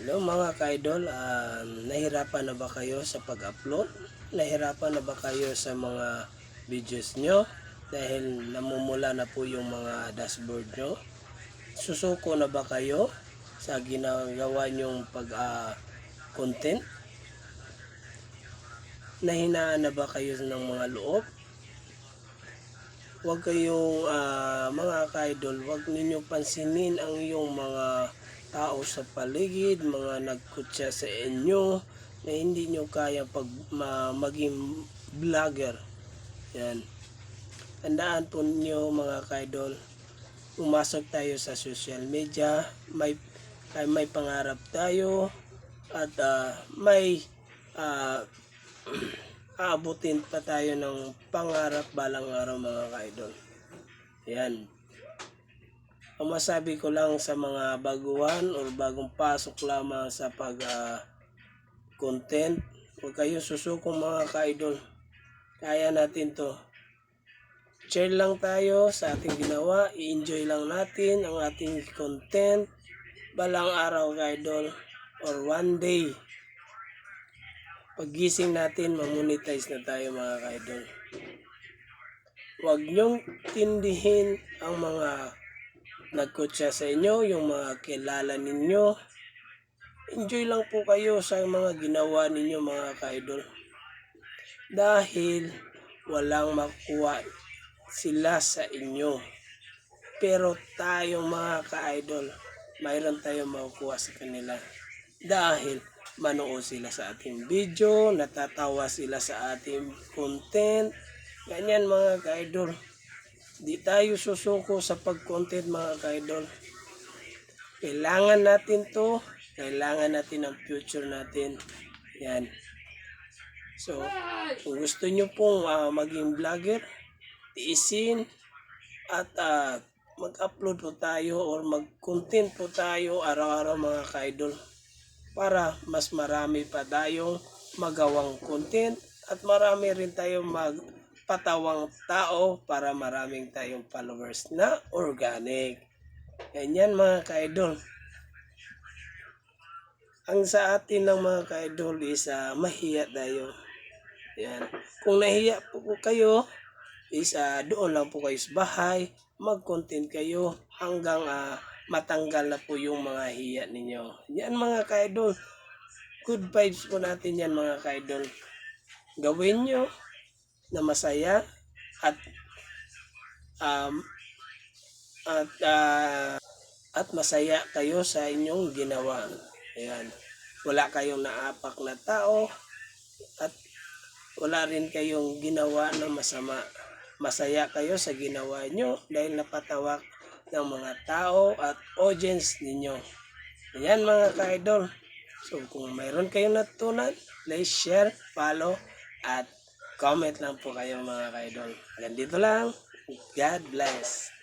Hello mga ka-idol, nahirapan na ba kayo sa pag-upload? Nahirapan na ba kayo sa mga videos nyo? Dahil namumula na po yung mga dashboard nyo? Susuko na ba kayo sa ginagawa nyong pag-content? Nahinaan na ba kayo ng mga loob? Huwag kayong mga ka-idol, huwag ninyo pansinin ang iyong mga tao sa paligid, mga nagkutsa sa inyo na hindi nyo kaya maging vlogger. Yan. Tandaan po niyo mga ka-idol, pumasok tayo sa social media, may pangarap tayo at may uh, aabutin pa tayo ng pangarap balang araw mga ka-idol. Yan. Ang masabi ko lang sa mga baguhan o bagong pasok lamang sa content, huwag kayong susukong mga ka-idol. Kaya natin to. Share lang tayo sa ating ginawa, i-enjoy lang natin ang ating content balang araw ka-idol, or one day paggising natin, mamonetize na tayo mga ka-idol. Huwag nyong tindihin ang mga nagkutsa sa inyo, yung mga kilala ninyo. Enjoy lang po kayo sa mga ginawa ninyo mga ka-idol. Dahil walang makuha sila sa inyo. Pero tayo mga ka-idol, mayroon tayong makukuha sa kanila. Dahil manood sila sa ating video, natatawa sila sa ating content. Ganyan mga ka-idol. Di tayo susuko sa pag-content mga ka-idol. Kailangan natin to. Kailangan natin ang future natin. Yan. So, kung gusto nyo pong maging vlogger, tiisin at mag-upload po tayo or mag-content po tayo araw-araw mga ka-idol. Para mas marami pa tayong magawang content at marami rin tayong magpatawang tao para maraming tayong followers na organic. Ganyan mga ka-idol. Ang sa atin ng mga ka-idol is mahiya tayo. Yan. Kung nahiya po kayo, is doon lang po kayo sa bahay, mag-content kayo hanggang matanggal na po yung mga hiya ninyo. Yan mga ka-idol. Good vibes po natin yan mga ka-idol. Gawin nyo na masaya at masaya kayo sa inyong ginawa. Ayan. Wala kayong naapak na tao at wala rin kayong ginawa na masama. Masaya kayo sa ginawa nyo dahil napatawa ng mga tao at audience ninyo. Ayan mga ka-idol. So kung mayroon kayong natutunan, please share, follow at comment lang po kayo mga ka-idol. Hanggang dito lang. God bless.